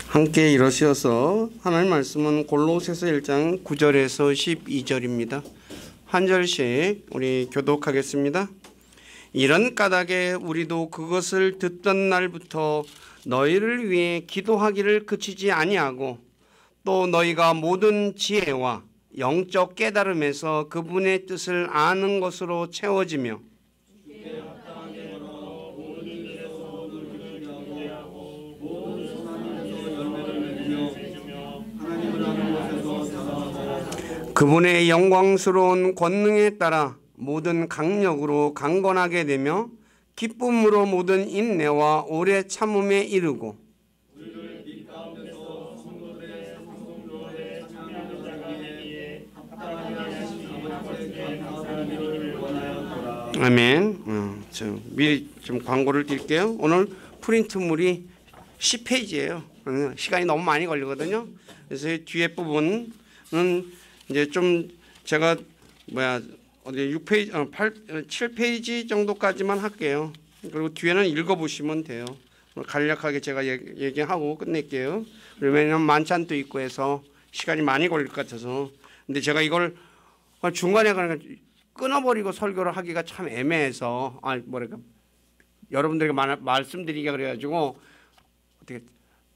함께 일어서서 하나님 말씀은 골로새서 1장 9절에서 12절입니다. 한 절씩 우리 교독하겠습니다. 이런 까닭에 우리도 그것을 듣던 날부터 너희를 위해 기도하기를 그치지 아니하고 또 너희가 모든 지혜와 영적 깨달음에서 그분의 뜻을 아는 것으로 채워지며 그분의 영광스러운 권능에 따라 모든 강력으로 강건하게 되며 기쁨으로 모든 인내와 오래 참음에 이르고 아멘. 미리 좀 광고를 드릴게요. 오늘 프린트물이 10페이지예요. 시간이 너무 많이 걸리거든요. 그래서 뒤에 부분은 이제 좀 제가 어디 6페이지, 7페이지 정도까지만 할게요. 그리고 뒤에는 읽어보시면 돼요. 간략하게 제가 얘기하고 끝낼게요. 왜냐하면 만찬도 있고 해서 시간이 많이 걸릴 것 같아서. 근데 제가 이걸 중간에 끊어버리고 설교를 하기가 참 애매해서 여러분들에게 말씀드리기가 그래가지고 어떻게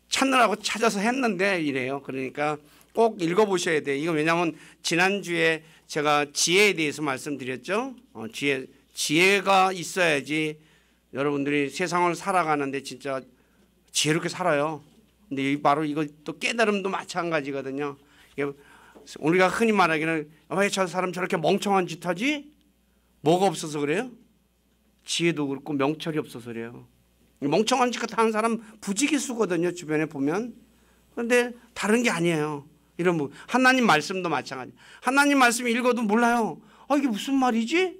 찾느라고 찾아서 했는데 이래요. 그러니까 꼭 읽어보셔야 돼요. 이거 왜냐하면 지난주에 제가 지혜에 대해서 말씀드렸죠. 지혜가 있어야지 여러분들이 세상을 살아가는데 진짜 지혜롭게 살아요. 근데 바로 이거 또 깨달음도 마찬가지거든요. 우리가 흔히 말하기는 왜 저 사람 저렇게 멍청한 짓 하지? 뭐가 없어서 그래요? 지혜도 그렇고 명철이 없어서 그래요. 멍청한 짓 하는 사람 부지기수거든요. 주변에 보면. 그런데 다른 게 아니에요. 이런 하나님 말씀도 마찬가지. 하나님 말씀 읽어도 몰라요. 이게 무슨 말이지?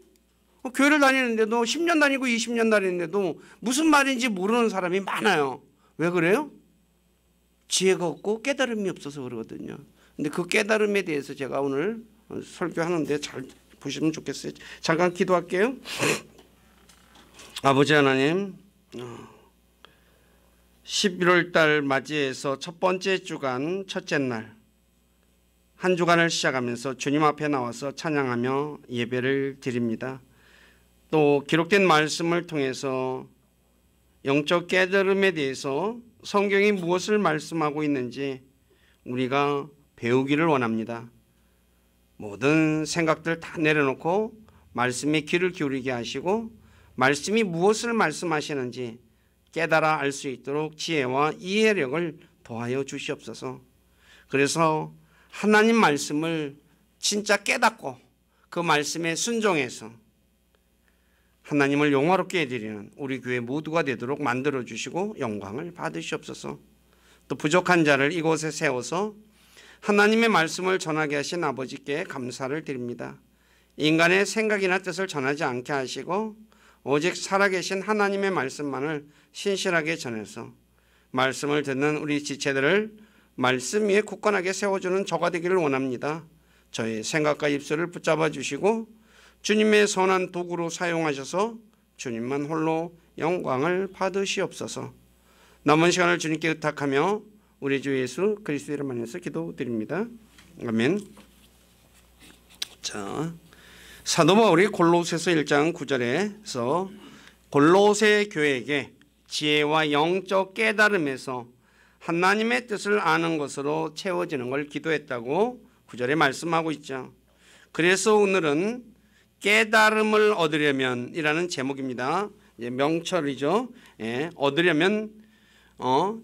교회를 다니는데도 10년 다니고 20년 다니는데도 무슨 말인지 모르는 사람이 많아요. 왜 그래요? 지혜가 없고 깨달음이 없어서 그러거든요. 근데 그 깨달음에 대해서 제가 오늘 설교하는데 잘 보시면 좋겠어요. 잠깐 기도할게요. 아버지 하나님, 11월 달 맞이해서 첫 번째 주간 첫째 날 한 주간을 시작하면서 주님 앞에 나와서 찬양하며 예배를 드립니다. 또 기록된 말씀을 통해서 영적 깨달음에 대해서 성경이 무엇을 말씀하고 있는지 우리가 배우기를 원합니다. 모든 생각들 다 내려놓고 말씀에 귀를 기울이게 하시고 말씀이 무엇을 말씀하시는지 깨달아 알 수 있도록 지혜와 이해력을 더하여 주시옵소서. 그래서 하나님 말씀을 진짜 깨닫고 그 말씀에 순종해서 하나님을 영화롭게 해드리는 우리 교회 모두가 되도록 만들어주시고 영광을 받으시옵소서. 또 부족한 자를 이곳에 세워서 하나님의 말씀을 전하게 하신 아버지께 감사를 드립니다. 인간의 생각이나 뜻을 전하지 않게 하시고 오직 살아계신 하나님의 말씀만을 신실하게 전해서 말씀을 듣는 우리 지체들을 말씀 위에 굳건하게 세워주는 저가 되기를 원합니다. 저의 생각과 입술을 붙잡아 주시고 주님의 선한 도구로 사용하셔서 주님만 홀로 영광을 받으시옵소서. 남은 시간을 주님께 의탁하며 우리 주 예수 그리스도 이름 안에서 기도드립니다. 아멘. 자, 사도 바울이 골로새서 1장 9절에서 골로새 교회에게 지혜와 영적 깨달음에서 하나님의 뜻을 아는 것으로 채워지는 걸 기도했다고 9절에 말씀하고 있죠. 그래서 오늘은 깨달음을 얻으려면 이라는 제목입니다. 명철이죠. 얻으려면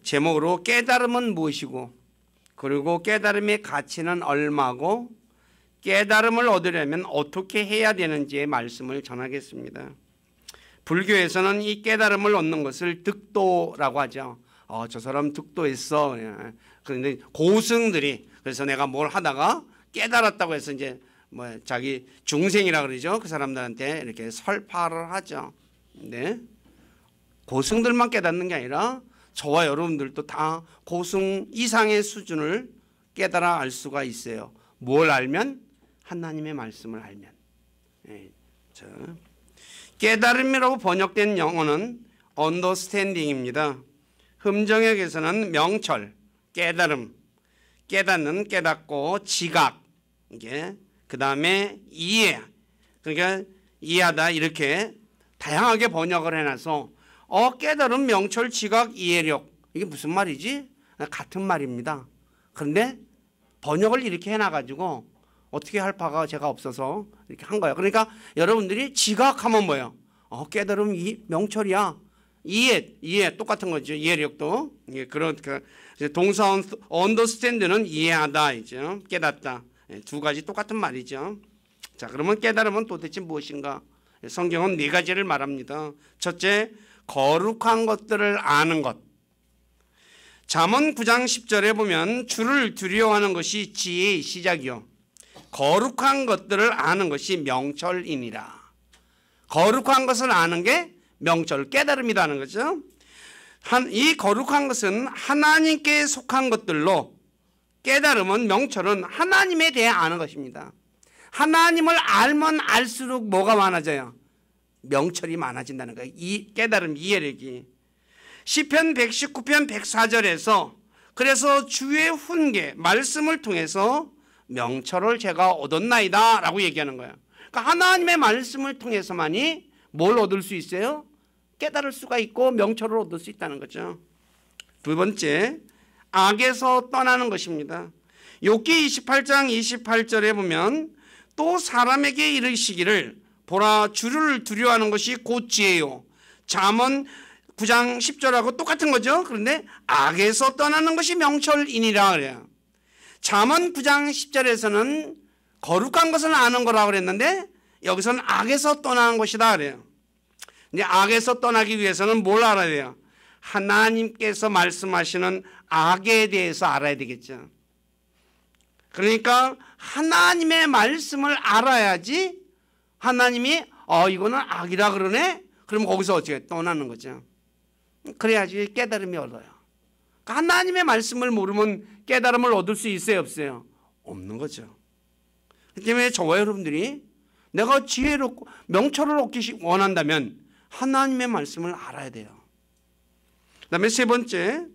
제목으로 깨달음은 무엇이고 그리고 깨달음의 가치는 얼마고 깨달음을 얻으려면 어떻게 해야 되는지의 말씀을 전하겠습니다. 불교에서는 이 깨달음을 얻는 것을 득도라고 하죠. 저 사람 득도했어. 그런데 고승들이 그래서 내가 뭘 하다가 깨달았다고 해서 이제 자기 중생이라 그러죠. 그 사람들한테 이렇게 설파를 하죠. 네. 고승들만 깨닫는 게 아니라 저와 여러분들도 다 고승 이상의 수준을 깨달아 알 수가 있어요. 뭘 알면? 하나님의 말씀을 알면. 깨달음이라고 번역된 영어는 understanding입니다. 흠정역에서는 명철, 깨달음, 깨닫는, 깨닫고, 지각, 이게 그 다음에 이해, 그러니까 이해하다 이렇게 다양하게 번역을 해놔서 깨달음, 명철, 지각, 이해력, 이게 무슨 말이지? 같은 말입니다. 그런데 번역을 이렇게 해놔가지고 어떻게 할 바가 제가 없어서 이렇게 한 거예요. 그러니까 여러분들이 지각하면 뭐예요? 깨달음, 명철이야. 이해 똑같은 거죠. 이해력도. 그런 동사 understand는 이해하다 이죠. 깨닫다. 두 가지 똑같은 말이죠. 자, 그러면 깨달음은 도대체 무엇인가? 성경은 네 가지를 말합니다. 첫째, 거룩한 것들을 아는 것. 잠언 9장 10절에 보면 주를 두려워하는 것이 지혜의 시작이요, 거룩한 것들을 아는 것이 명철이니라. 거룩한 것을 아는 게 명철, 깨달음이라는 거죠. 이 거룩한 것은 하나님께 속한 것들로, 깨달음은, 명철은 하나님에 대해 아는 것입니다. 하나님을 알면 알수록 뭐가 많아져요? 명철이 많아진다는 거예요. 이 깨달음, 이해력이. 시편 119편 104절에서 그래서 주의 훈계, 말씀을 통해서 명철을 제가 얻었나이다 라고 얘기하는 거예요. 그러니까 하나님의 말씀을 통해서만이 뭘 얻을 수 있어요? 깨달을 수가 있고 명철을 얻을 수 있다는 거죠. 두 번째, 악에서 떠나는 것입니다. 욥기 28장 28절에 보면 또 사람에게 이르시기를 보라, 주를 두려워하는 것이 곧 지혜요. 잠언 9장 10절하고 똑같은 거죠. 그런데 악에서 떠나는 것이 명철이니라 그래요. 잠언 9장 10절에서는 거룩한 것을 아는 거라고 그랬는데 여기서는 악에서 떠나는 것이다 그래요. 이제 악에서 떠나기 위해서는 뭘 알아야 돼요? 하나님께서 말씀하시는 악에 대해서 알아야 되겠죠. 그러니까 하나님의 말씀을 알아야지 하나님이 이거는 악이라 그러네? 그럼 거기서 어떻게 떠나는 거죠. 그래야지 깨달음이 얻어요. 그러니까 하나님의 말씀을 모르면 깨달음을 얻을 수 있어요, 없어요? 없는 거죠. 그렇기 때문에 저와 여러분들이 내가 지혜롭고 명철을 얻기 원한다면 하나님의 말씀을 알아야 돼요. 그 다음에 세 번째,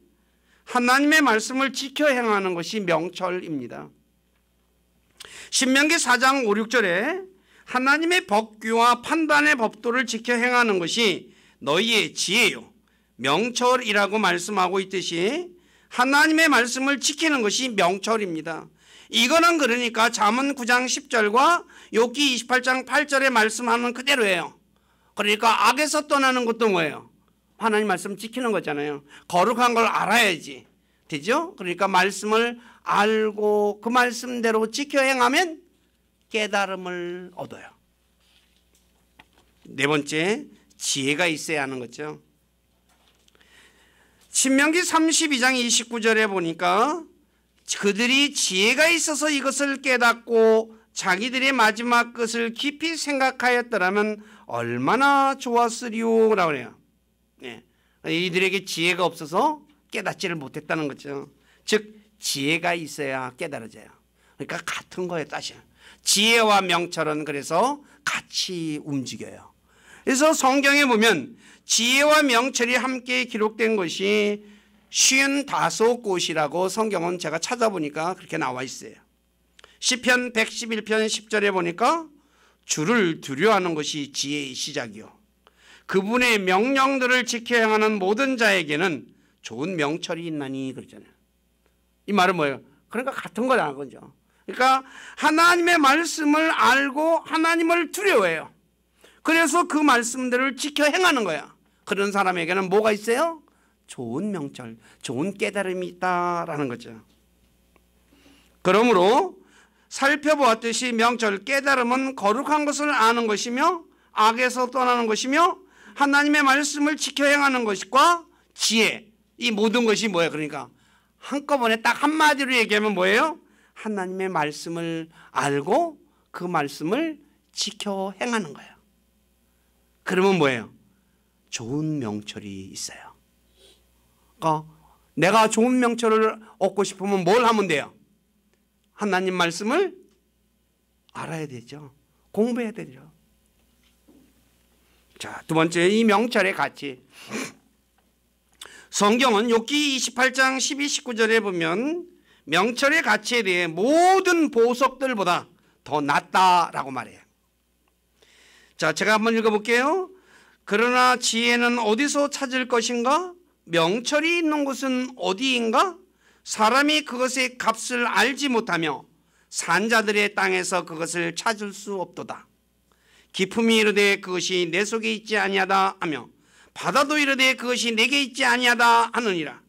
하나님의 말씀을 지켜 행하는 것이 명철입니다. 신명기 4장 5, 6절에 하나님의 법규와 판단의 법도를 지켜 행하는 것이 너희의 지혜요, 명철이라고 말씀하고 있듯이 하나님의 말씀을 지키는 것이 명철입니다. 이거는 그러니까 잠언 9장 10절과 욥기 28장 8절에 말씀하는 그대로예요. 그러니까 악에서 떠나는 것도 뭐예요? 하나님 말씀 지키는 거잖아요. 거룩한 걸 알아야지 되죠? 그러니까 말씀을 알고 그 말씀대로 지켜 행하면 깨달음을 얻어요. 네 번째, 지혜가 있어야 하는 거죠. 신명기 32장 29절에 보니까 그들이 지혜가 있어서 이것을 깨닫고 자기들의 마지막 것을 깊이 생각하였더라면 얼마나 좋았으리오 라고 해요. 이들에게 지혜가 없어서 깨닫지를 못했다는 거죠. 즉 지혜가 있어야 깨달아져요. 그러니까 같은 거예요. 다시 지혜와 명철은 그래서 같이 움직여요. 그래서 성경에 보면 지혜와 명철이 함께 기록된 것이 55곳이라고 성경은 제가 찾아보니까 그렇게 나와 있어요. 시편 111편 10절에 보니까 주를 두려워하는 것이 지혜의 시작이요, 그분의 명령들을 지켜 행하는 모든 자에게는 좋은 명철이 있나니 그러잖아요. 이 말은 뭐예요? 그러니까 같은 거라는 거죠. 그러니까 하나님의 말씀을 알고 하나님을 두려워해요. 그래서 그 말씀들을 지켜 행하는 거야. 그런 사람에게는 뭐가 있어요? 좋은 명철, 좋은 깨달음이 있다라는 거죠. 그러므로 살펴보았듯이 명철, 깨달음은 거룩한 것을 아는 것이며 악에서 떠나는 것이며 하나님의 말씀을 지켜 행하는 것과 지혜, 이 모든 것이 뭐예요? 그러니까 한꺼번에 딱 한마디로 얘기하면 뭐예요? 하나님의 말씀을 알고 그 말씀을 지켜 행하는 거예요. 그러면 뭐예요? 좋은 명철이 있어요. 그러니까 내가 좋은 명철을 얻고 싶으면 뭘 하면 돼요? 하나님 말씀을 알아야 되죠. 공부해야 되죠. 자, 두 번째, 이 명철의 가치. 성경은 욥기 28장 12, 19절에 보면 명철의 가치에 대해 모든 보석들보다 더 낫다라고 말해요. 자, 제가 한번 읽어볼게요. 그러나 지혜는 어디서 찾을 것인가? 명철이 있는 곳은 어디인가? 사람이 그것의 값을 알지 못하며 산자들의 땅에서 그것을 찾을 수 없도다. 기품이 이르되 그것이 내 속에 있지 아니하다 하며 바다도 이르되 그것이 내게 있지 아니하다 하느니라.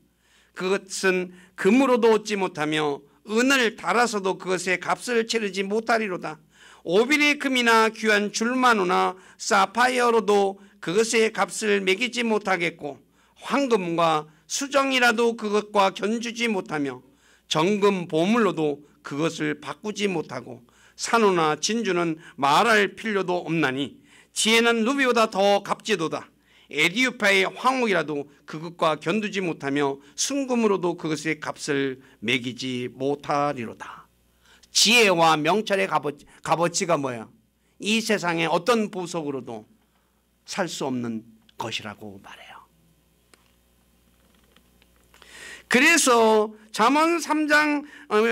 그것은 금으로도 얻지 못하며 은을 달아서도 그것의 값을 치르지 못하리로다. 오빌의 금이나 귀한 줄마누나 사파이어로도 그것의 값을 매기지 못하겠고 황금과 수정이라도 그것과 견주지 못하며 정금 보물로도 그것을 바꾸지 못하고 산호나 진주는 말할 필요도 없나니 지혜는 루비보다 더 값지도다. 에디오파의 황옥이라도 그것과 견두지 못하며 순금으로도 그것의 값을 매기지 못하리로다. 지혜와 명철의 값어치가 뭐야? 이 세상의 어떤 보석으로도 살 수 없는 것이라고 말해요. 그래서 잠언 3장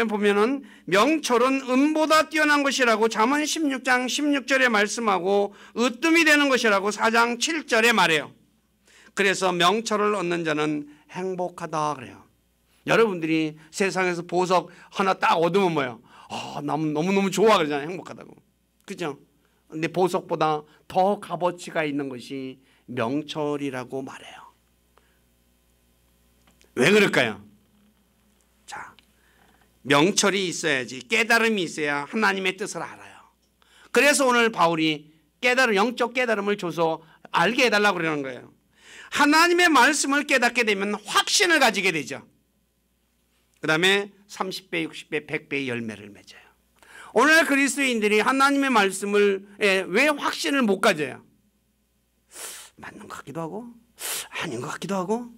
보면은 명철은 은보다 뛰어난 것이라고 잠언 16장 16절에 말씀하고 으뜸이 되는 것이라고 4장 7절에 말해요. 그래서 명철을 얻는 자는 행복하다 그래요. 여러분들이 세상에서 보석 하나 딱 얻으면 뭐예요? 너무너무 좋아 그러잖아요. 행복하다고. 그죠? 근데 보석보다 더 값어치가 있는 것이 명철이라고 말해요. 왜 그럴까요? 자, 명철이 있어야지, 깨달음이 있어야 하나님의 뜻을 알아요. 그래서 오늘 바울이 영적 깨달음을 줘서 알게 해달라고 그러는 거예요. 하나님의 말씀을 깨닫게 되면 확신을 가지게 되죠. 그 다음에 30배, 60배, 100배의 열매를 맺어요. 오늘 그리스도인들이 하나님의 말씀을 왜 확신을 못 가져요? 맞는 것 같기도 하고 아닌 것 같기도 하고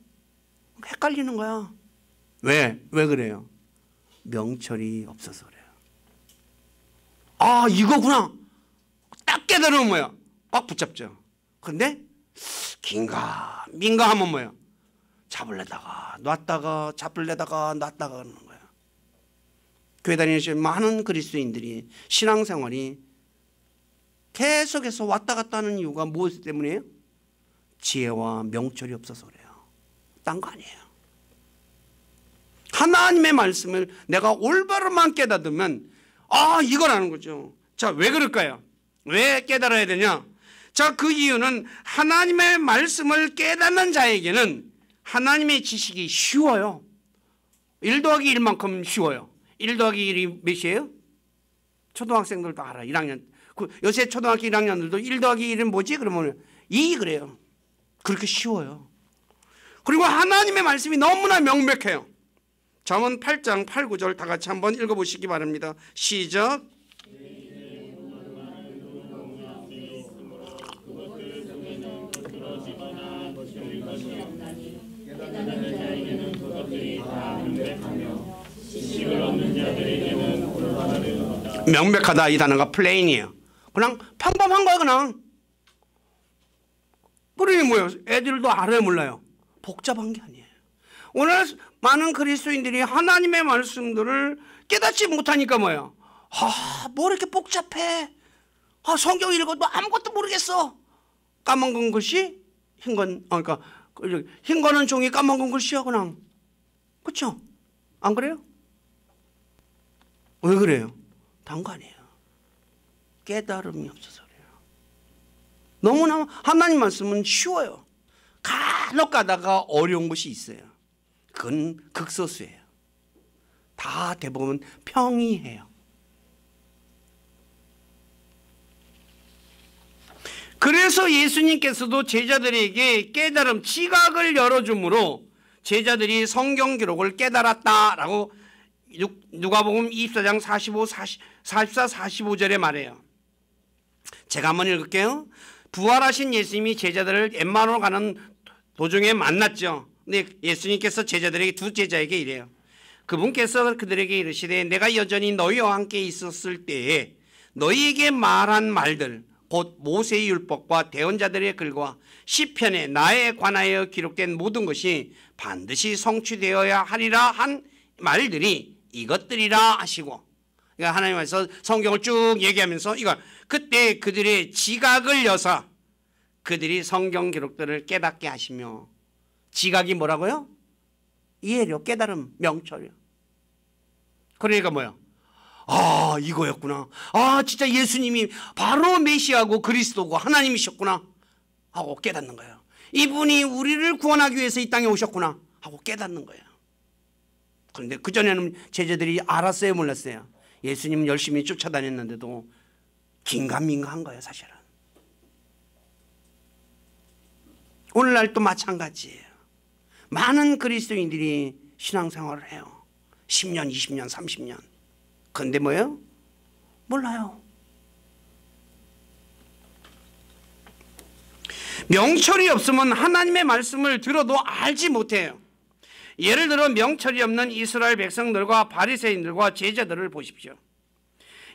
헷갈리는 거야. 왜 그래요? 명철이 없어서 그래요. 이거구나. 딱 깨달으면 뭐야? 꽉 붙잡죠. 그런데 긴가 민가 하면 뭐야? 잡으려다가 놨다가 잡으려다가 놨다가 하는 거야. 교회 다니시는 많은 그리스도인들이 신앙생활이 계속해서 왔다 갔다 하는 이유가 무엇 때문이에요? 지혜와 명철이 없어서 그래요. 딴 거 아니에요. 하나님의 말씀을 내가 올바로만 깨닫으면 이거라는 거죠. 자, 왜 그럴까요? 왜 깨달아야 되냐? 자, 그 이유는 하나님의 말씀을 깨닫는 자에게는 하나님의 지식이 쉬워요. 1 더하기 1만큼 쉬워요. 1 더하기 1이 몇이에요? 초등학생들도 알아. 1학년. 요새 초등학교 1학년들도 1 더하기 1은 뭐지? 그러면 2 그래요. 그렇게 쉬워요. 그리고 하나님의 말씀이 너무나 명백해요. 잠언 8장 8, 9절 다 같이 한번 읽어보시기 바랍니다. 시작. 명백하다 이 단어가 플레인이에요. 그냥 평범한 거예요. 그냥. 그러니 뭐예요? 애들도 알아요 몰라요? 복잡한 게 아니에요. 오늘 많은 그리스도인들이 하나님의 말씀들을 깨닫지 못하니까 뭐예요? 뭐 이렇게 복잡해? 성경 읽어도 아무것도 모르겠어. 까먹은 글씨, 그러니까 흰 거는 종이 까먹은 글씨야 그냥. 그렇죠? 안 그래요? 왜 그래요? 단 거 아니에요. 깨달음이 없어서 그래요. 너무나 하나님 말씀은 쉬워요. 간혹 가다가 어려운 것이 있어요. 그건 극소수예요. 다 대부분 평이해요. 그래서 예수님께서도 제자들에게 깨달음, 지각을 열어줌으로 제자들이 성경 기록을 깨달았다라고 누가복음 24장 44, 45절에 말해요. 제가 한번 읽을게요. 부활하신 예수님이 제자들을 엠마오로 가는 도중에 만났죠. 근데 예수님께서 제자들에게 두 제자에게 이래요. 그분께서 그들에게 이르시되 내가 여전히 너희와 함께 있었을 때에 너희에게 말한 말들 곧 모세의 율법과 대언자들의 글과 시편에 나에 관하여 기록된 모든 것이 반드시 성취되어야 하리라 한 말들이 이것들이라 하시고, 그러니까 하나님께서 성경을 쭉 얘기하면서 이거 그때 그들의 지각을 여사 그들이 성경 기록들을 깨닫게 하시며, 지각이 뭐라고요? 이해력, 깨달음, 명철이요. 그러니까 뭐야? 아, 이거였구나. 아, 진짜 예수님이 바로 메시아고 그리스도고 하나님이셨구나 하고 깨닫는 거예요. 이분이 우리를 구원하기 위해서 이 땅에 오셨구나 하고 깨닫는 거예요. 그런데 그전에는 제자들이 알았어요, 몰랐어요? 예수님 열심히 쫓아다녔는데도 긴가민가한 거예요, 사실은. 오늘날도 마찬가지예요. 많은 그리스도인들이 신앙생활을 해요. 10년, 20년, 30년. 그런데 뭐예요? 몰라요. 명철이 없으면 하나님의 말씀을 들어도 알지 못해요. 예를 들어 명철이 없는 이스라엘 백성들과 바리새인들과 제자들을 보십시오.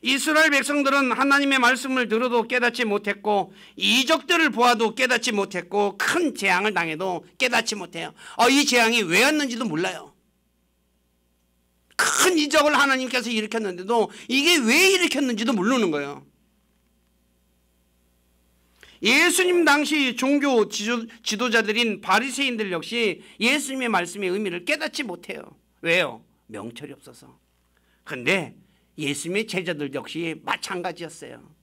이스라엘 백성들은 하나님의 말씀을 들어도 깨닫지 못했고, 이적들을 보아도 깨닫지 못했고, 큰 재앙을 당해도 깨닫지 못해요. 이 재앙이 왜 왔는지도 몰라요. 큰 이적을 하나님께서 일으켰는데도 이게 왜 일으켰는지도 모르는 거예요. 예수님 당시 종교 지도자들인 바리새인들 역시 예수님의 말씀의 의미를 깨닫지 못해요. 왜요? 명철이 없어서. 그런데 예수님의 제자들 역시 마찬가지였어요.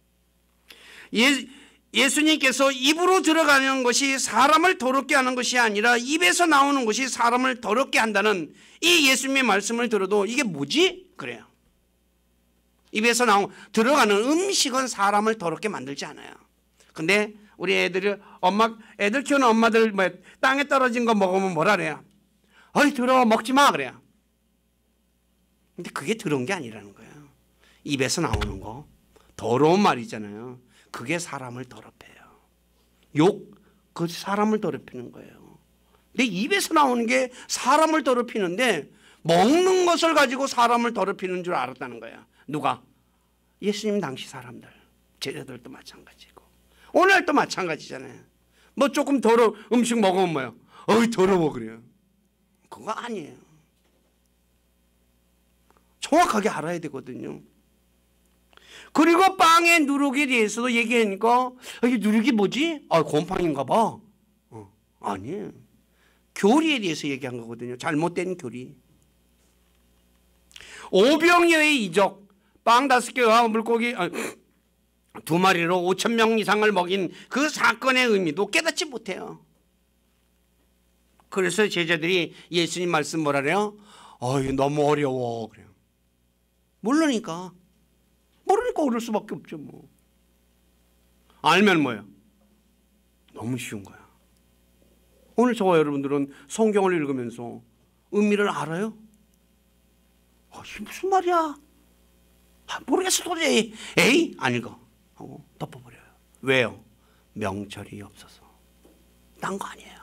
예수님께서 입으로 들어가는 것이 사람을 더럽게 하는 것이 아니라 입에서 나오는 것이 사람을 더럽게 한다는 이 예수님의 말씀을 들어도 이게 뭐지? 그래요. 입에서 들어가는 음식은 사람을 더럽게 만들지 않아요. 근데 우리 애들 키우는 엄마들 땅에 떨어진 거 먹으면 뭐라 그래요? 어이, 더러워, 먹지 마 그래요. 근데 그게 더러운 게 아니라는 거예요. 입에서 나오는 거, 더러운 말이잖아요. 그게 사람을 더럽혀요. 욕, 그 사람을 더럽히는 거예요. 근데 입에서 나오는 게 사람을 더럽히는데 먹는 것을 가지고 사람을 더럽히는 줄 알았다는 거예요. 누가? 예수님 당시 사람들, 제자들도 마찬가지고 오늘도 마찬가지잖아요. 뭐 조금 음식 먹으면 뭐예요? 어이, 더러워 그래요. 그거 아니에요. 정확하게 알아야 되거든요. 그리고 빵의 누룩에 대해서도 얘기하니까 이게 누룩이 뭐지? 곰팡인가 봐. 아니에요. 교리에 대해서 얘기한 거거든요. 잘못된 교리. 오병이어의 이적, 빵 5개와 물고기 2마리로 5,000명 이상을 먹인 그 사건의 의미도 깨닫지 못해요. 그래서 제자들이 예수님 말씀 뭐라 그래요? 이거 너무 어려워 그래요. 모르니까 어려울 수밖에 없죠. 뭐 알면 뭐예요? 너무 쉬운 거야. 오늘 저와 여러분들은 성경을 읽으면서 의미를 알아요? 이게 무슨 말이야? 모르겠어 도저히. 에이, 안 읽어 하고 덮어버려요. 왜요? 명철이 없어서. 딴 거 아니에요.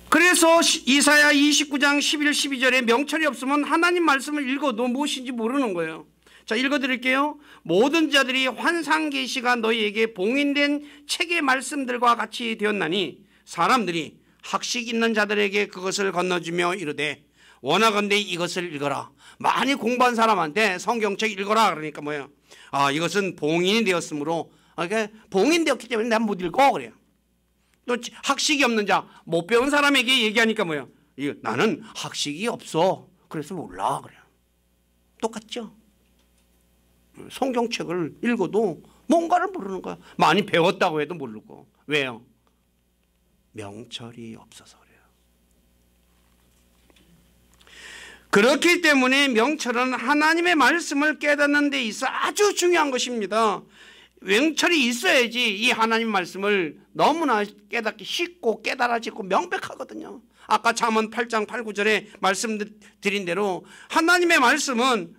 그래서 이사야 29장 11, 12절에 명철이 없으면 하나님 말씀을 읽어도 무엇인지 모르는 거예요. 자, 읽어드릴게요. 모든 자들이 환상 계시가 너희에게 봉인된 책의 말씀들과 같이 되었나니 사람들이 학식 있는 자들에게 그것을 건너주며 이르되 원하건대 이것을 읽어라. 많이 공부한 사람한테 성경책 읽어라 그러니까 뭐예요? 이것은 봉인이 되었으므로, 그러니까 봉인되었기 때문에 난 못 읽어 그래요. 또 학식이 없는 자, 못 배운 사람에게 얘기하니까 뭐예요? 나는 학식이 없어 그래서 몰라 그래요. 똑같죠? 성경책을 읽어도 뭔가를 모르는 거야. 많이 배웠다고 해도 모르고. 왜요? 명철이 없어서 그래요. 그렇기 때문에 명철은 하나님의 말씀을 깨닫는 데 있어 아주 중요한 것입니다. 명철이 있어야지 이 하나님 말씀을 너무나 깨닫기 쉽고 깨달아지고 명백하거든요. 아까 잠언 8장 8, 9절에 말씀드린 대로 하나님의 말씀은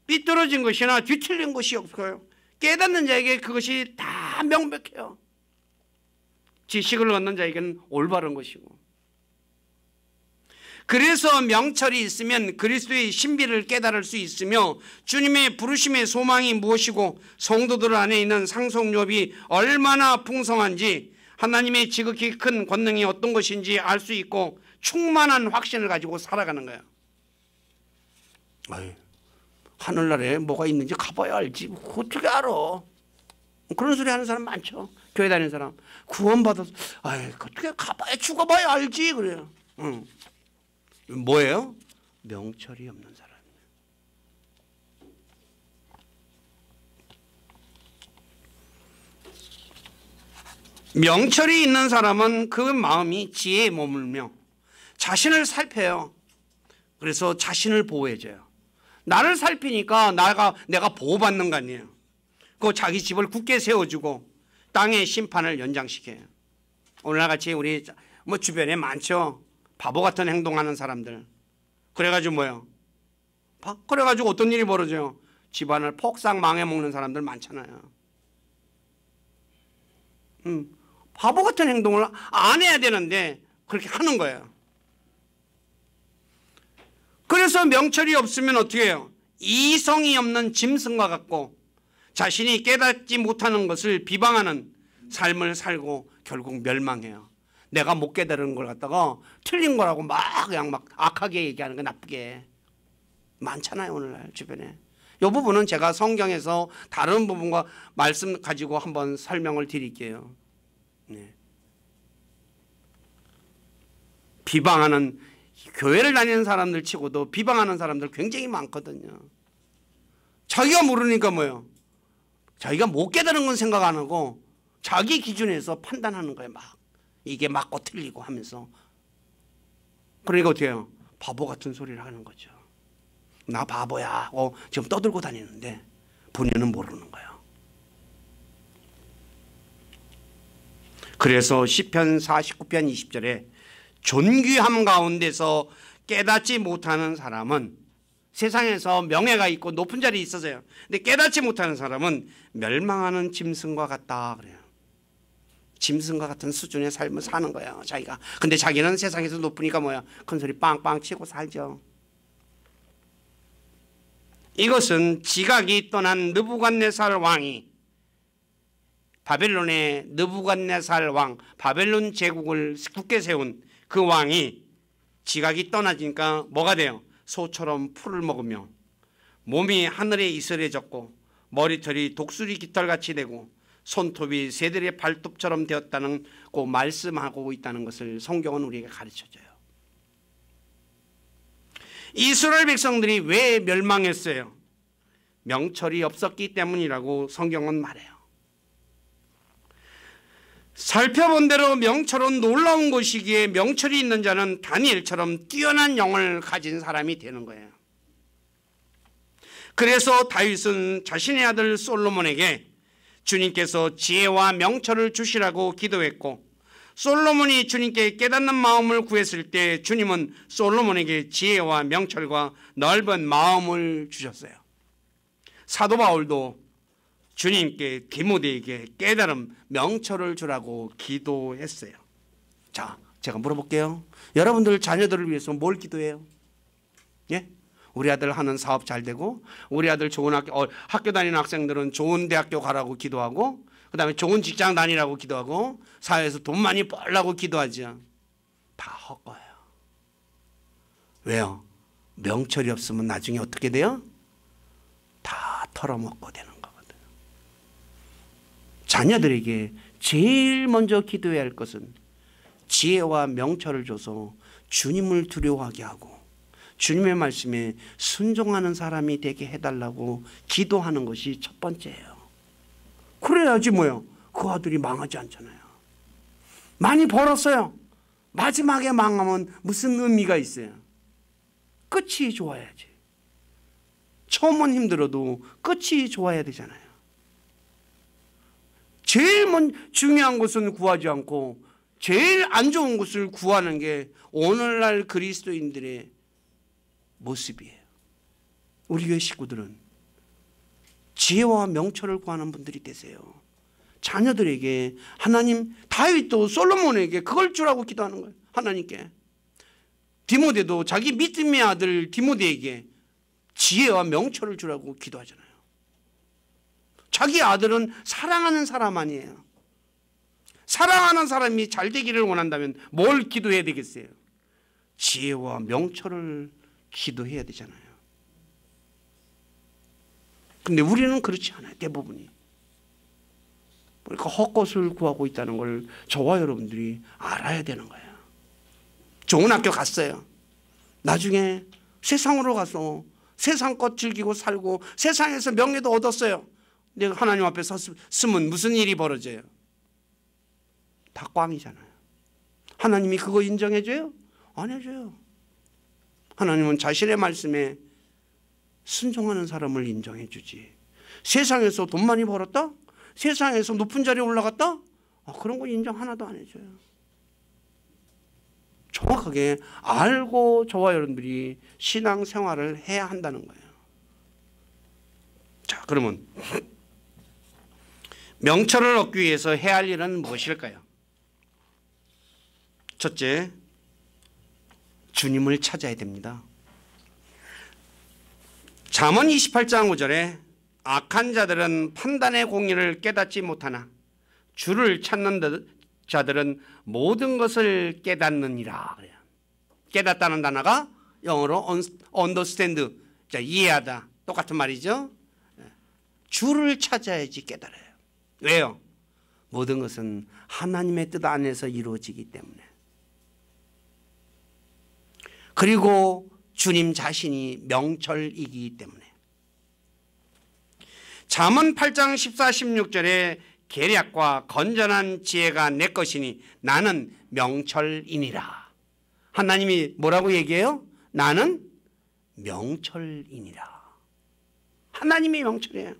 삐뚤어진 것이나 뒤틀린 것이 없어요. 깨닫는 자에게 그것이 다 명백해요. 지식을 얻는 자에게는 올바른 것이고. 그래서 명철이 있으면 그리스도의 신비를 깨달을 수 있으며 주님의 부르심의 소망이 무엇이고 성도들 안에 있는 상속력이 얼마나 풍성한지 하나님의 지극히 큰 권능이 어떤 것인지 알 수 있고 충만한 확신을 가지고 살아가는 거예요. 아이, 하늘나라에 뭐가 있는지 가봐야 알지 어떻게 알아. 그런 소리 하는 사람 많죠. 교회 다니는 사람 구원받아서 아이, 어떻게 가봐야 죽어봐야 알지 그래요. 뭐예요? 명철이 없는 사람이에요. 명철이 있는 사람은 그 마음이 지혜에 머물며 자신을 살펴요. 그래서 자신을 보호해줘요. 나를 살피니까 내가 보호받는 거 아니에요. 그 자기 집을 굳게 세워주고 땅의 심판을 연장시켜요. 오늘날 같이 우리 뭐 주변에 많죠. 바보 같은 행동하는 사람들. 그래가지고 뭐예요? 그래가지고 어떤 일이 벌어져요? 집안을 폭삭 망해먹는 사람들 많잖아요. 바보 같은 행동을 안 해야 되는데 그렇게 하는 거예요. 그래서 명철이 없으면 어떻게 해요? 이성이 없는 짐승과 같고 자신이 깨닫지 못하는 것을 비방하는 삶을 살고 결국 멸망해요. 내가 못 깨달은 걸 갖다가 틀린 거라고 그냥 악하게 얘기하는 거 나쁘게 많잖아요. 오늘날 주변에. 이 부분은 제가 성경에서 다른 부분과 말씀 가지고 한번 설명을 드릴게요. 네. 비방하는 교회를 다니는 사람들 치고도 비방하는 사람들 굉장히 많거든요. 자기가 모르니까 뭐예요? 자기가 못 깨달은 건 생각 안 하고 자기 기준에서 판단하는 거예요. 이게 맞고 틀리고 하면서. 그러니까 어떻게 해요? 바보 같은 소리를 하는 거죠. 나 바보야 하고 지금 떠들고 다니는데 본인은 모르는 거예요. 그래서 시편 49편 20절에 존귀함 가운데서 깨닫지 못하는 사람은 세상에서 명예가 있고 높은 자리에 있어서요. 근데 깨닫지 못하는 사람은 멸망하는 짐승과 같다 그래요. 짐승과 같은 수준의 삶을 사는 거예요. 자기가. 근데 자기는 세상에서 높으니까 뭐야? 큰 소리 빵빵 치고 살죠. 이것은 지각이 떠난 느부갓네살 왕이 바벨론의 느부갓네살 왕, 바벨론 제국을 굳게 세운 그 왕이 지각이 떠나지니까 뭐가 돼요? 소처럼 풀을 먹으며 몸이 하늘에 이슬해졌고 머리털이 독수리 깃털같이 되고 손톱이 새들의 발톱처럼 되었다는 그 말씀하고 있다는 것을 성경은 우리에게 가르쳐줘요. 이스라엘 백성들이 왜 멸망했어요? 명철이 없었기 때문이라고 성경은 말해요. 살펴본 대로 명철은 놀라운 것이기에 명철이 있는 자는 다니엘처럼 뛰어난 영을 가진 사람이 되는 거예요. 그래서 다윗은 자신의 아들 솔로몬에게 주님께서 지혜와 명철을 주시라고 기도했고 솔로몬이 주님께 깨닫는 마음을 구했을 때 주님은 솔로몬에게 지혜와 명철과 넓은 마음을 주셨어요. 사도 바울도 주님께 디모데에게 깨달음, 명철을 주라고 기도했어요. 자, 제가 물어볼게요. 여러분들 자녀들을 위해서 뭘 기도해요? 예? 우리 아들 하는 사업 잘 되고, 우리 아들 좋은 학교 다니는 학생들은 좋은 대학교 가라고 기도하고, 그 다음에 좋은 직장 다니라고 기도하고, 사회에서 돈 많이 벌라고 기도하죠. 다 헛거예요. 왜요? 명철이 없으면 나중에 어떻게 돼요? 다 털어먹고 되는 거거든요. 자녀들에게 제일 먼저 기도해야 할 것은 지혜와 명철을 줘서 주님을 두려워하게 하고 주님의 말씀에 순종하는 사람이 되게 해달라고 기도하는 것이 첫 번째예요. 그래야지 뭐요? 그 아들이 망하지 않잖아요. 많이 벌었어요. 마지막에 망하면 무슨 의미가 있어요? 끝이 좋아야지. 처음은 힘들어도 끝이 좋아야 되잖아요. 제일 중요한 것은 구하지 않고 제일 안 좋은 것을 구하는 게 오늘날 그리스도인들의 모습이에요. 우리 교회 식구들은 지혜와 명철을 구하는 분들이 되세요. 자녀들에게 하나님, 다윗도 솔로몬에게 그걸 주라고 기도하는 거예요. 하나님께 디모데도 자기 믿음의 아들 디모데에게 지혜와 명철을 주라고 기도하잖아요. 자기 아들은 사랑하는 사람 아니에요. 사랑하는 사람이 잘 되기를 원한다면 뭘 기도해야 되겠어요? 지혜와 명철을 기도해야 되잖아요. 근데 우리는 그렇지 않아요. 대부분이. 그러니까 헛것을 구하고 있다는 걸 저와 여러분들이 알아야 되는 거예요. 좋은 학교 갔어요. 나중에 세상으로 가서 세상 것 즐기고 살고 세상에서 명예도 얻었어요. 내가 하나님 앞에 섰으면 무슨 일이 벌어져요? 다 꽝이잖아요. 하나님이 그거 인정해줘요? 안 해줘요. 하나님은 자신의 말씀에 순종하는 사람을 인정해 주지. 세상에서 돈 많이 벌었다? 세상에서 높은 자리에 올라갔다? 그런 거 인정 하나도 안 해줘요. 정확하게 알고 저와 여러분들이 신앙생활을 해야 한다는 거예요. 자, 그러면 명철을 얻기 위해서 해야 할 일은 무엇일까요? 첫째, 주님을 찾아야 됩니다. 잠언 28장 5절에 악한 자들은 판단의 공의를 깨닫지 못하나 주를 찾는 자들은 모든 것을 깨닫느니라. 그래요. 깨닫다는 단어가 영어로 understand, 이해하다. 똑같은 말이죠. 주를 찾아야지 깨달아요. 왜요? 모든 것은 하나님의 뜻 안에서 이루어지기 때문에. 그리고 주님 자신이 명철이기 때문에. 잠언 8장 14, 16절에 계략과 건전한 지혜가 내 것이니 나는 명철이니라. 하나님이 뭐라고 얘기해요? 나는 명철이니라. 하나님이 명철이에요.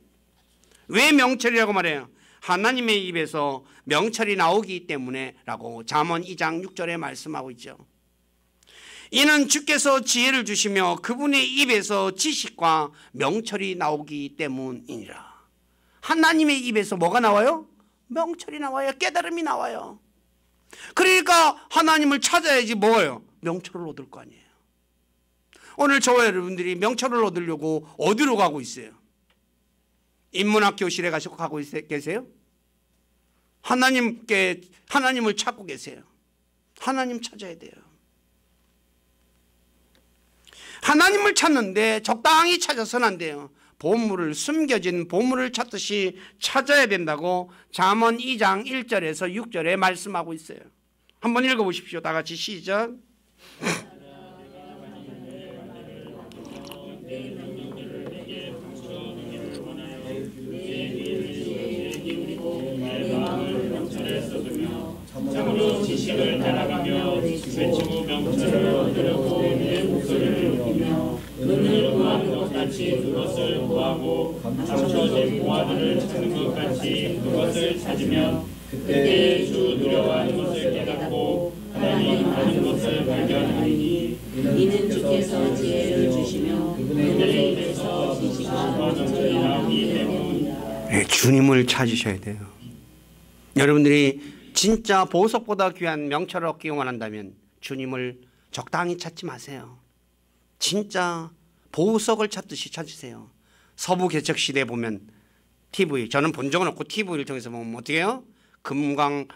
왜 명철이라고 말해요? 하나님의 입에서 명철이 나오기 때문에 라고 잠언 2장 6절에 말씀하고 있죠. 이는 주께서 지혜를 주시며 그분의 입에서 지식과 명철이 나오기 때문이니라. 하나님의 입에서 뭐가 나와요? 명철이 나와요. 깨달음이 나와요. 그러니까 하나님을 찾아야지 뭐예요? 명철을 얻을 거 아니에요. 오늘 저와 여러분들이 명철을 얻으려고 어디로 가고 있어요? 인문학 교실에 가고 계세요? 하나님을 찾고 계세요. 하나님 찾아야 돼요. 하나님을 찾는데 적당히 찾아서는 안 돼요. 숨겨진 보물을 찾듯이 찾아야 된다고 잠언 2장 1절에서 6절에 말씀하고 있어요. 한번 읽어보십시오. 다 같이 시작. 참으로 지식을 따라가며 외치고 명철을 얻으려고 내 목소리를 높이며 은을 구하는 것 같이 그것을 구하고 감춰진 보화들을 찾는 것 같이 그것을 찾으면 그때 주 두려워하는 것을 깨닫고 하나님 아는 것을 발견하리니 이는 주께서 지혜를 주시며 그분의 입에서 지식과 명철이 나오기 때문이다. 네, 주님을 찾으셔야 돼요. 여러분들이 진짜 보석보다 귀한 명철을 얻기 원한다면 주님을 적당히 찾지 마세요. 진짜 보석을 찾듯이 찾으세요. 서부 개척 시대에 보면 TV, 저는 본 적은 없고 TV를 통해서 보면 어떻게 해요? 금강을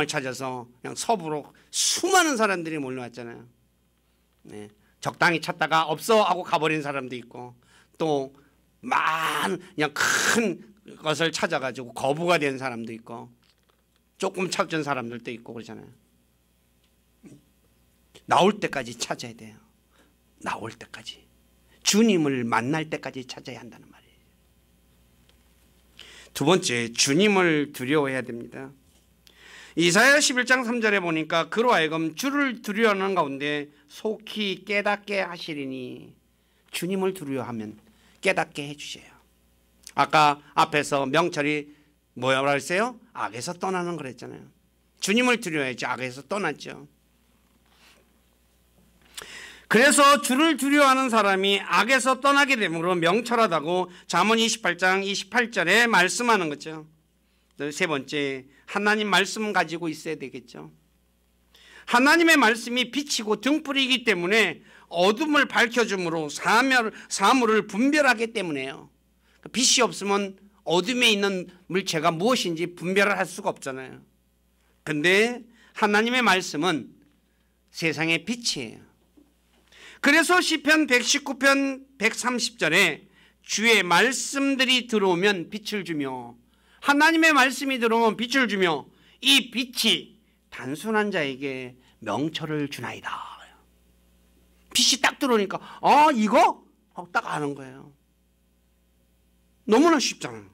찾아서 그냥 서부로 수많은 사람들이 몰려왔잖아요. 네, 적당히 찾다가 없어 하고 가버린 사람도 있고 또 그냥 큰 것을 찾아가지고 거부가 된 사람도 있고 조금 찾은 사람들도 있고 그러잖아요. 나올 때까지 찾아야 돼요. 나올 때까지. 주님을 만날 때까지 찾아야 한다는 말이에요. 두 번째, 주님을 두려워해야 됩니다. 이사야 11장 3절에 보니까 그로 하여금 주를 두려워하는 가운데 속히 깨닫게 하시리니, 주님을 두려워하면 깨닫게 해주세요. 아까 앞에서 명철이 뭐라고 했어요? 악에서 떠나는 거랬잖아요. 주님을 두려워야지 악에서 떠났죠. 그래서 주를 두려워하는 사람이 악에서 떠나게 되므로 명철하다고 잠언 28장 28절에 말씀하는 거죠. 세 번째, 하나님 말씀 가지고 있어야 되겠죠. 하나님의 말씀이 빛이고 등불이기 때문에 어둠을 밝혀줌으로 사물을 분별하기 때문에요. 빛이 없으면 어둠에 있는 물체가 무엇인지 분별을 할 수가 없잖아요. 근데 하나님의 말씀은 세상의 빛이에요. 그래서 시편 119편 130절에 주의 말씀들이 들어오면 빛을 주며, 하나님의 말씀이 들어오면 빛을 주며 이 빛이 단순한 자에게 명철을 주나이다. 빛이 딱 들어오니까 이거? 하고 딱 아는 거예요. 너무나 쉽잖아요.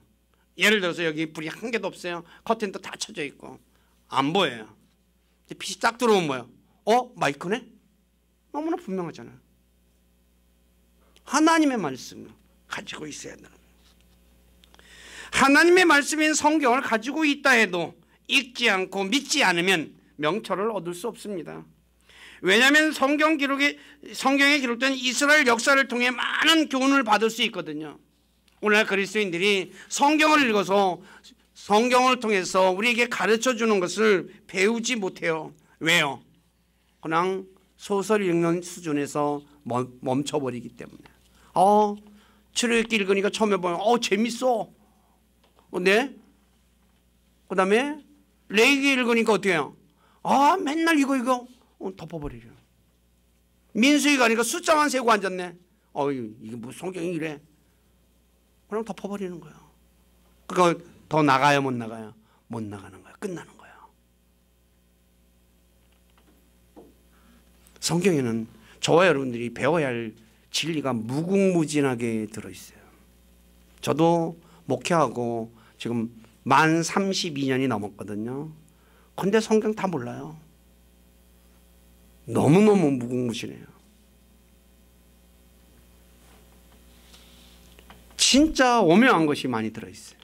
예를 들어서 여기 불이 한 개도 없어요. 커튼도 다 쳐져 있고 안 보여요. 빛이 딱 들어오면 뭐예요? 마이크네? 너무나 분명하잖아요. 하나님의 말씀을 가지고 있어야 되는 거예요. 하나님의 말씀인 성경을 가지고 있다 해도 읽지 않고 믿지 않으면 명철을 얻을 수 없습니다. 왜냐하면 성경에 기록된 이스라엘 역사를 통해 많은 교훈을 받을 수 있거든요. 오늘날 그리스도인들이 성경을 읽어서 성경을 통해서 우리에게 가르쳐주는 것을 배우지 못해요. 왜요? 그냥 소설 읽는 수준에서 멈춰버리기 때문에. 출애굽기 읽으니까 처음에 보면 재밌어. 네? 그 다음에 레위기 읽으니까 어떻게 해요? 맨날 이거 덮어버리죠. 민수기 가니까 숫자만 세고 앉았네. 이게 무슨 성경이 이래? 그럼 덮어버리는 거예요. 그거 더 나가요, 못 나가요? 못 나가는 거예요. 끝나는 거예요. 성경에는 저와 여러분들이 배워야 할 진리가 무궁무진하게 들어있어요. 저도 목회하고 지금 만 32년이 넘었거든요. 근데 성경 다 몰라요. 너무너무 무궁무진해요. 진짜 오묘한 것이 많이 들어있어요.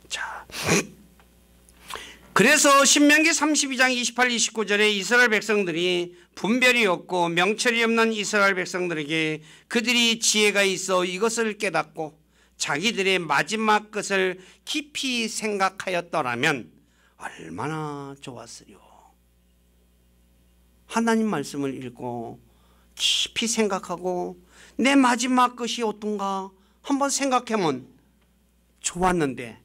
자, 그래서 신명기 32장 28, 29절에 이스라엘 백성들이 분별이 없고 명철이 없는 이스라엘 백성들에게 그들이 지혜가 있어 이것을 깨닫고 자기들의 마지막 것을 깊이 생각하였더라면 얼마나 좋았으리요. 하나님 말씀을 읽고 깊이 생각하고 내 마지막 것이 어떤가 한번 생각해보면 좋았는데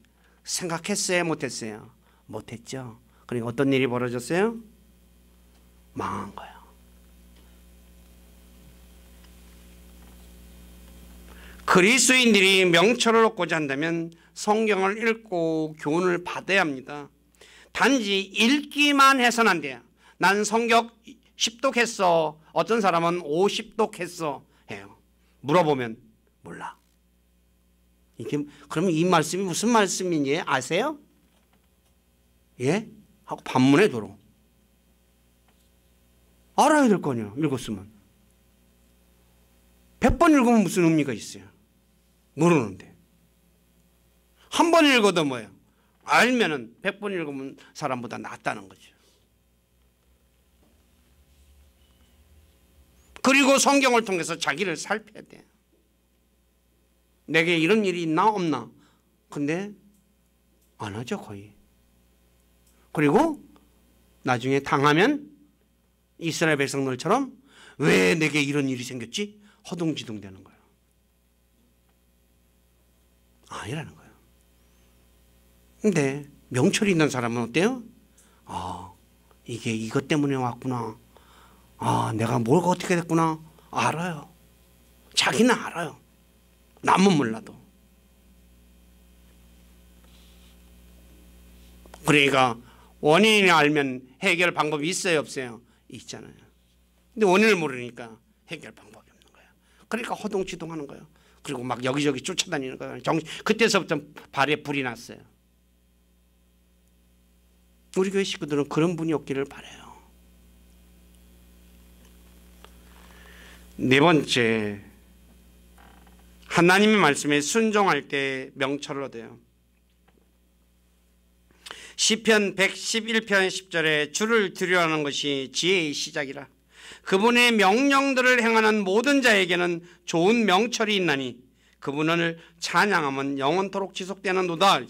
생각했어요? 못했어요? 못했죠. 그러니까 어떤 일이 벌어졌어요? 망한 거예요. 그리스도인들이 명철을 얻고자 한다면 성경을 읽고 교훈을 받아야 합니다. 단지 읽기만 해서는 안 돼요. 난 성경 10독 했어. 어떤 사람은 50독 했어 해요. 물어보면 몰라. 그러면 이 말씀이 무슨 말씀인지 아세요? 예? 하고 반문에 들어. 알아야 될 거 아니야. 읽었으면. 100번 읽으면 무슨 의미가 있어요? 모르는데. 한 번 읽어도 뭐예요? 알면은 100번 읽으면 사람보다 낫다는 거죠. 그리고 성경을 통해서 자기를 살펴야 돼. 내게 이런 일이 있나 없나? 근데 안 하죠, 거의. 그리고 나중에 당하면 이스라엘 백성들처럼 왜 내게 이런 일이 생겼지? 허둥지둥 되는 거예요. 아니라는 거예요. 근데 명철이 있는 사람은 어때요? 이게 이것 때문에 왔구나. 내가 뭘 어떻게 됐구나. 알아요. 자기는 알아요. 남은 몰라도. 그러니까 원인을 알면 해결 방법이 있어요, 없어요? 있잖아요. 근데 원인을 모르니까 해결 방법이 없는 거예요. 그러니까 허둥지둥 하는 거예요. 그리고 막 여기저기 쫓아다니는 거예요. 그때서부터 발에 불이 났어요. 우리 교회 식구들은 그런 분이 없기를 바라요. 네 번째, 하나님의 말씀에 순종할 때 명철을 얻어요. 시편 111편 10절에 주를 두려워하는 것이 지혜의 시작이라. 그분의 명령들을 행하는 모든 자에게는 좋은 명철이 있나니 그분을 찬양하면 영원토록 지속되는도다.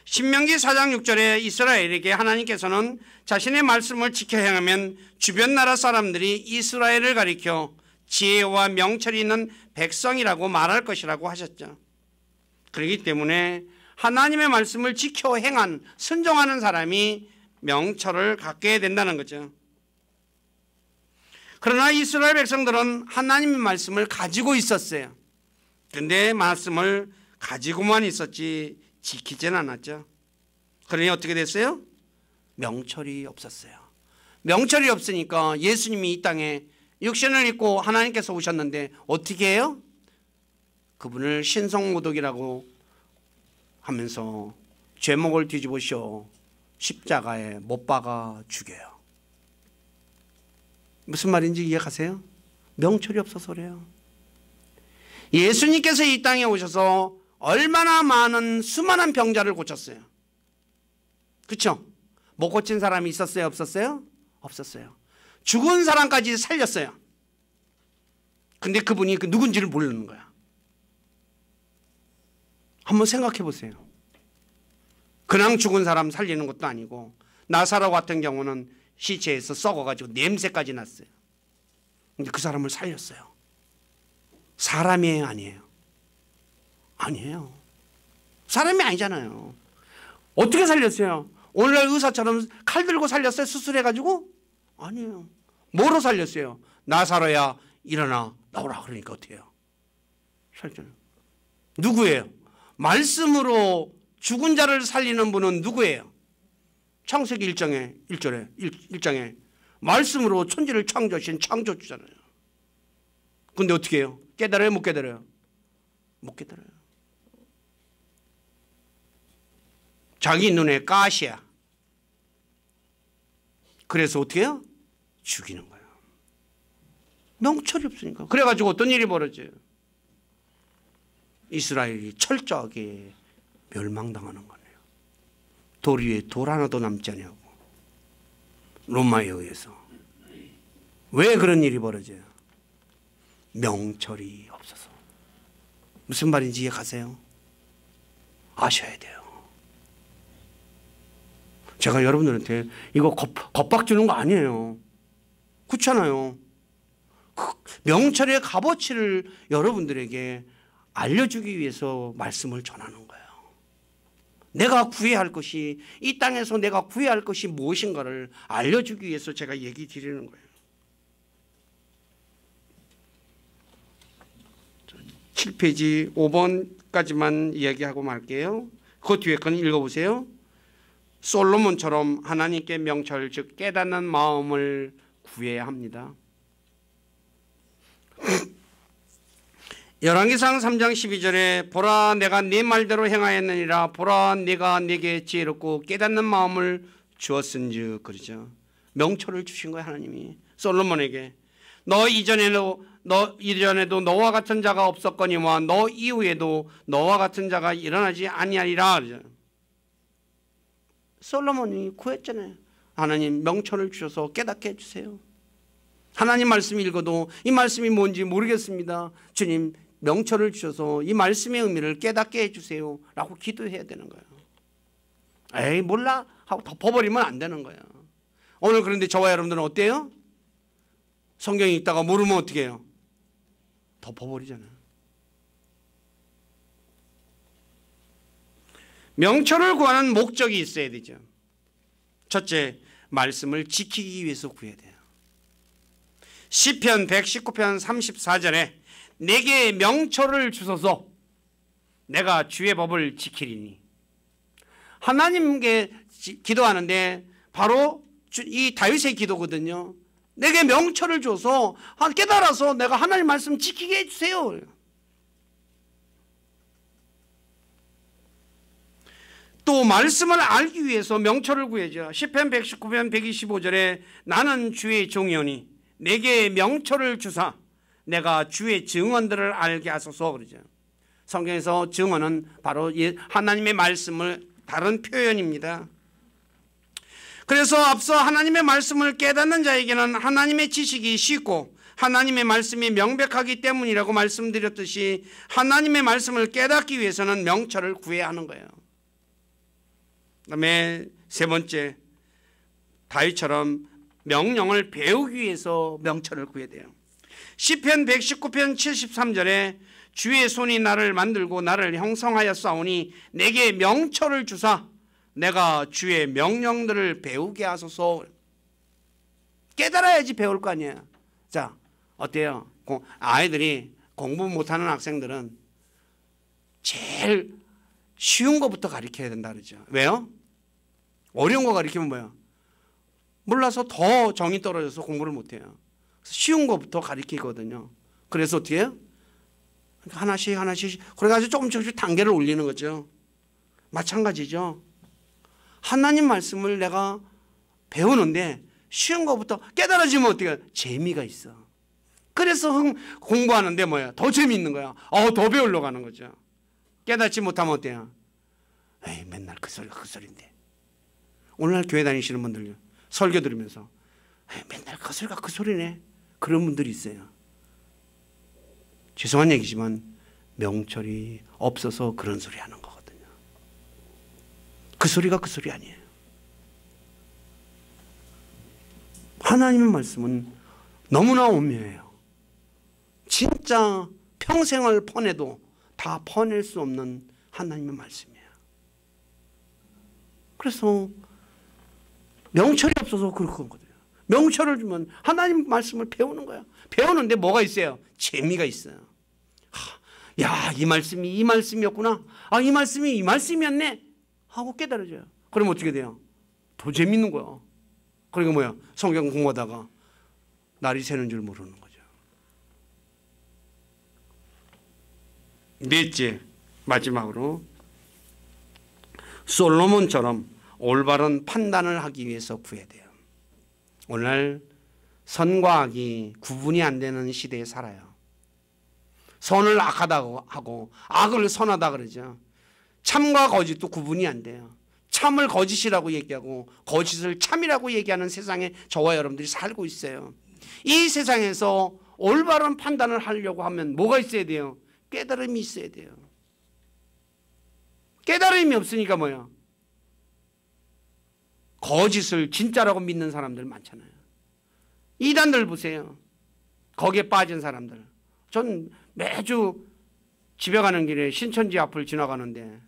신명기 4장 6절에 이스라엘에게 하나님께서는 자신의 말씀을 지켜 행하면 주변 나라 사람들이 이스라엘을 가리켜 지혜와 명철이 있는 백성이라고 말할 것이라고 하셨죠. 그렇기 때문에 하나님의 말씀을 지켜 행한 순종하는 사람이 명철을 갖게 된다는 거죠. 그러나 이스라엘 백성들은 하나님의 말씀을 가지고 있었어요. 그런데 말씀을 가지고만 있었지 지키지는 않았죠. 그러니 어떻게 됐어요? 명철이 없었어요. 명철이 없으니까 예수님이 이 땅에 육신을 입고 하나님께서 오셨는데 어떻게 해요? 그분을 신성모독이라고 하면서 죄목을 뒤집으시어 십자가에 못 박아 죽여요. 무슨 말인지 이해가세요? 명철이 없어서 그래요. 예수님께서 이 땅에 오셔서 얼마나 많은 수많은 병자를 고쳤어요. 그렇죠? 못 고친 사람이 있었어요? 없었어요? 없었어요. 죽은 사람까지 살렸어요. 근데 그분이 누군지를 모르는 거야. 한번 생각해 보세요. 그냥 죽은 사람 살리는 것도 아니고 나사로 같은 경우는 시체에서 썩어가지고 냄새까지 났어요. 근데 그 사람을 살렸어요. 사람이에요? 아니에요? 아니에요. 사람이 아니잖아요. 어떻게 살렸어요? 오늘날 의사처럼 칼 들고 살렸어요? 수술해가지고? 아니에요. 뭐로 살렸어요? 나사로야 일어나 나오라 그러니까 어떻게 해요? 살잖아요. 누구예요? 말씀으로 죽은 자를 살리는 분은 누구예요? 창세기 1장에 말씀으로 천지를 창조하신 창조주잖아요. 근데 어떻게 해요? 깨달아요? 못 깨달아요? 못 깨달아요. 자기 눈에 가시야. 그래서 어떻게 해요? 죽이는 거예요. 명철이 없으니까. 그래가지고 어떤 일이 벌어져요? 이스라엘이 철저하게 멸망당하는 거예요. 돌 위에 돌 하나도 남지 않냐고. 로마에 의해서. 왜 그런 일이 벌어져요? 명철이 없어서. 무슨 말인지 이해가세요? 아셔야 돼요. 제가 여러분들한테 이거 겁박 주는 거 아니에요. 그렇잖아요. 명철의 값어치를 여러분들에게 알려주기 위해서 말씀을 전하는 거예요. 내가 구해야 할 것이, 이 땅에서 내가 구해야 할 것이 무엇인가를 알려주기 위해서 제가 얘기 드리는 거예요. 7페이지 5번까지만 이야기하고 말게요. 그 뒤에 건 읽어보세요. 솔로몬처럼 하나님께 명철, 즉 깨닫는 마음을 구해야 합니다. 열왕기상 3장 12절에 보라 내가 네 말대로 행하였느니라. 보라 네가 내게 지혜롭고 깨닫는 마음을 주었은즉. 그러죠. 명철을 주신 거예요. 하나님이 솔로몬에게. 너 이전에도 너와 같은 자가 없었거니와 너 이후에도 너와 같은 자가 일어나지 아니하리라. 그러죠. 솔로몬이 구했잖아요. 하나님 명철을 주셔서 깨닫게 해주세요. 하나님 말씀 읽어도 이 말씀이 뭔지 모르겠습니다. 주님 명철을 주셔서 이 말씀의 의미를 깨닫게 해주세요 라고 기도해야 되는 거예요. 에이 몰라 하고 덮어버리면 안 되는 거예요. 오늘 그런데 저와 여러분들은 어때요? 성경 읽다가 모르면 어떻게 해요? 덮어버리잖아요. 명철을 구하는 목적이 있어야 되죠. 첫째, 말씀을 지키기 위해서 구해야 돼요. 시편 119편 34절에 내게 명철을 주소서 내가 주의 법을 지키리니. 하나님께 기도하는데 바로 이 다윗의 기도거든요. 내게 명철을 줘서 깨달아서 내가 하나님 말씀 지키게 해주세요. 또 말씀을 알기 위해서 명철을 구해죠. 시편 119편 125절에 나는 주의 종이오니 내게 명철을 주사 내가 주의 증언들을 알게 하소서. 그러죠. 성경에서 증언은 바로 하나님의 말씀을 다른 표현입니다. 그래서 앞서 하나님의 말씀을 깨닫는 자에게는 하나님의 지식이 쉽고 하나님의 말씀이 명백하기 때문이라고 말씀드렸듯이 하나님의 말씀을 깨닫기 위해서는 명철을 구해야 하는 거예요. 그다음에 세 번째, 다윗처럼 명령을 배우기 위해서 명철을 구해야 돼요. 시편 119편 73절에 주의 손이 나를 만들고 나를 형성하였사오니 내게 명철을 주사 내가 주의 명령들을 배우게 하소서. 깨달아야지 배울 거 아니에요. 자, 어때요? 아이들이 공부 못하는 학생들은 제일 쉬운 거부터 가르쳐야 된다 그러죠. 왜요? 어려운 거 가르치면 뭐야? 몰라서 더 정이 떨어져서 공부를 못해요. 쉬운 거부터 가르치거든요. 그래서 어떻게 해요? 하나씩 그래가지고 조금씩 단계를 올리는 거죠. 마찬가지죠. 하나님 말씀을 내가 배우는데 쉬운 거부터 깨달아지면 어떻게 해요? 재미가 있어. 그래서 공부하는데 뭐야? 더 재미있는 거야. 더 배우려고 하는 거죠. 깨닫지 못하면 어때요? 에이, 맨날 그 소리인데. 오늘날 교회 다니시는 분들 설교 들으면서 에이, 맨날 그 소리가 그 소리네. 그런 분들이 있어요. 죄송한 얘기지만 명철이 없어서 그런 소리 하는 거거든요. 그 소리가 그 소리 아니에요. 하나님의 말씀은 너무나 오묘해요. 진짜 평생을 퍼내도 다 퍼낼 수 없는 하나님의 말씀이에요. 그래서 명철이 없어서 그런 거거든요. 명철을 주면 하나님 말씀을 배우는 거야. 배우는데 뭐가 있어요? 재미가 있어요. 야, 이 말씀이 이 말씀이었구나. 이 말씀이 이 말씀이었네 하고 깨달아져요. 그러면 어떻게 돼요? 더 재밌는 거야. 그러니까 뭐야? 성경 공부하다가 날이 새는 줄 모르는 거죠. 넷째, 마지막으로 솔로몬처럼 올바른 판단을 하기 위해서 구해야 돼요. 오늘 선과 악이 구분이 안 되는 시대에 살아요. 선을 악하다고 하고 악을 선하다 그러죠. 참과 거짓도 구분이 안 돼요. 참을 거짓이라고 얘기하고 거짓을 참이라고 얘기하는 세상에 저와 여러분들이 살고 있어요. 이 세상에서 올바른 판단을 하려고 하면 뭐가 있어야 돼요? 깨달음이 있어야 돼요. 깨달음이 없으니까 뭐야? 거짓을 진짜라고 믿는 사람들 많잖아요. 이단들 보세요. 거기에 빠진 사람들. 전 매주 집에 가는 길에 신천지 앞을 지나가는데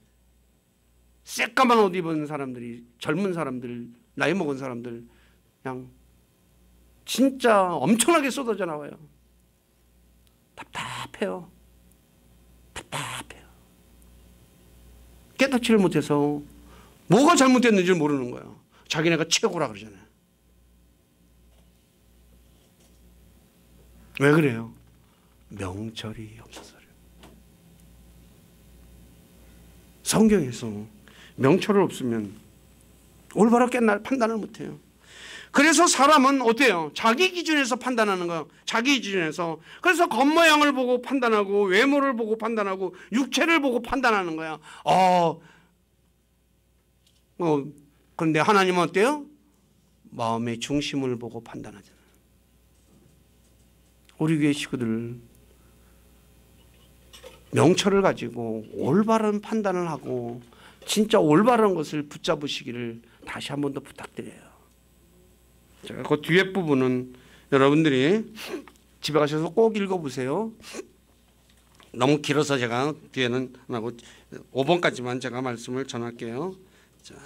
새까만 옷 입은 사람들이, 젊은 사람들, 나이 먹은 사람들 그냥 진짜 엄청나게 쏟아져 나와요. 답답해요. 깨닫지를 못해서 뭐가 잘못됐는지 모르는 거예요. 자기네가 최고라 그러잖아요. 왜 그래요? 명철이 없어서요. 성경에서 명철을 없으면 올바르게 판단을 못해요. 그래서 사람은 어때요? 자기 기준에서 판단하는 거예요. 자기 기준에서. 그래서 겉모양을 보고 판단하고 외모를 보고 판단하고 육체를 보고 판단하는 거야. 그런데 하나님은 어때요? 마음의 중심을 보고 판단하잖아요. 우리 교회 식구들 명철을 가지고 올바른 판단을 하고 진짜 올바른 것을 붙잡으시기를 다시 한 번 더 부탁드려요. 제가 그 뒤에 부분은 여러분들이 집에 가셔서 꼭 읽어보세요. 너무 길어서 제가 뒤에는 안 하고 5번까지만 제가 말씀을 전할게요. 자,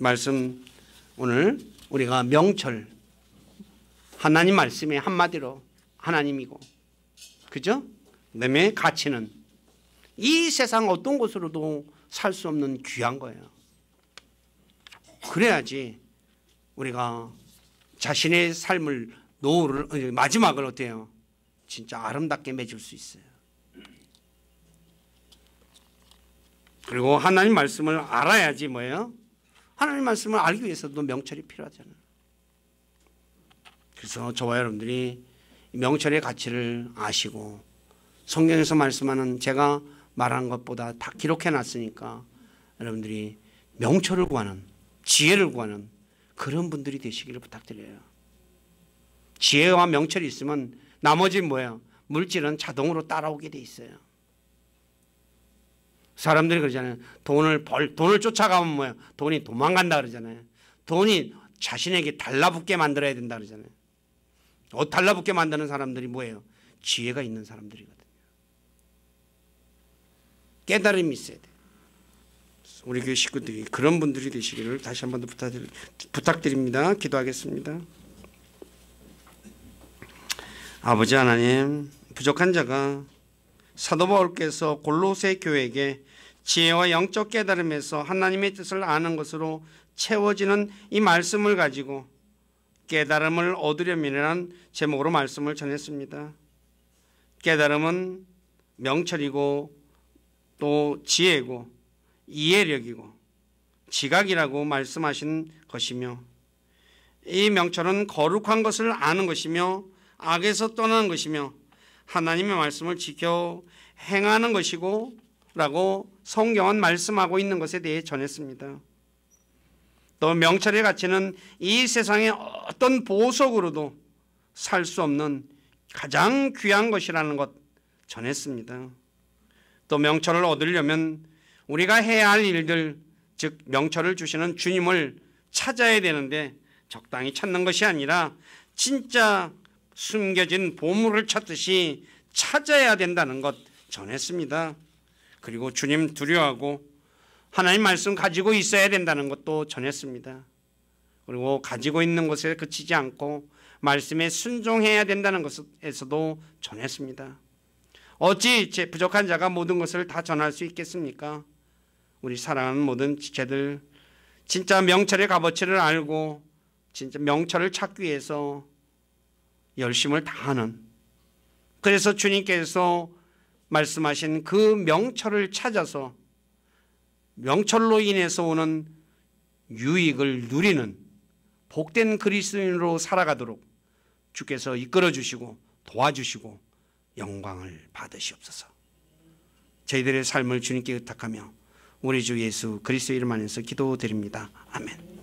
말씀 오늘 우리가 명철, 하나님 말씀이 한마디로 하나님이고, 그죠? 그다음에 가치는 이 세상 어떤 곳으로도 살 수 없는 귀한 거예요. 그래야지 우리가 자신의 삶을 노후를 마지막을 어때요? 진짜 아름답게 맺을 수 있어요. 그리고 하나님 말씀을 알아야지 뭐예요? 하나님 말씀을 알기 위해서도 명철이 필요하잖아요. 그래서 저와 여러분들이 명철의 가치를 아시고 성경에서 말씀하는 제가 말한 것보다 다 기록해 놨으니까 여러분들이 명철을 구하는, 지혜를 구하는 그런 분들이 되시기를 부탁드려요. 지혜와 명철이 있으면 나머지 뭐예요? 물질은 자동으로 따라오게 돼 있어요. 사람들이 그러잖아요. 돈을 쫓아가면 뭐야? 돈이 도망간다 그러잖아요. 돈이 자신에게 달라붙게 만들어야 된다 그러잖아요. 달라붙게 만드는 사람들이 뭐예요? 지혜가 있는 사람들이거든요. 깨달음이 있어야 돼요. 우리 교회 식구들이 그런 분들이 되시기를 다시 한 번 더 부탁드립니다. 기도하겠습니다. 아버지 하나님, 부족한 자가 사도 바울께서 골로새 교회에게 지혜와 영적 깨달음에서 하나님의 뜻을 아는 것으로 채워지는 이 말씀을 가지고 깨달음을 얻으려면이라는 제목으로 말씀을 전했습니다. 깨달음은 명철이고 또 지혜고 이해력이고 지각이라고 말씀하신 것이며, 이 명철은 거룩한 것을 아는 것이며 악에서 떠나는 것이며 하나님의 말씀을 지켜 행하는 것이고 라고 성경은 말씀하고 있는 것에 대해 전했습니다. 또 명철의 가치는 이 세상의 어떤 보석으로도 살 수 없는 가장 귀한 것이라는 것 전했습니다. 또 명철을 얻으려면 우리가 해야 할 일들, 즉 명철을 주시는 주님을 찾아야 되는데 적당히 찾는 것이 아니라 진짜 숨겨진 보물을 찾듯이 찾아야 된다는 것 전했습니다. 그리고 주님 두려워하고 하나님 말씀 가지고 있어야 된다는 것도 전했습니다. 그리고 가지고 있는 것에 그치지 않고 말씀에 순종해야 된다는 것에서도 전했습니다. 어찌 부족한 자가 모든 것을 다 전할 수 있겠습니까? 우리 사랑하는 모든 지체들, 진짜 명철의 값어치를 알고 진짜 명철을 찾기 위해서 열심을 다하는, 그래서 주님께서 말씀하신 그 명철을 찾아서 명철로 인해서 오는 유익을 누리는 복된 그리스도인으로 살아가도록 주께서 이끌어 주시고 도와주시고 영광을 받으시옵소서. 저희들의 삶을 주님께 의탁하며 우리 주 예수 그리스도 이름 안에서 기도드립니다. 아멘.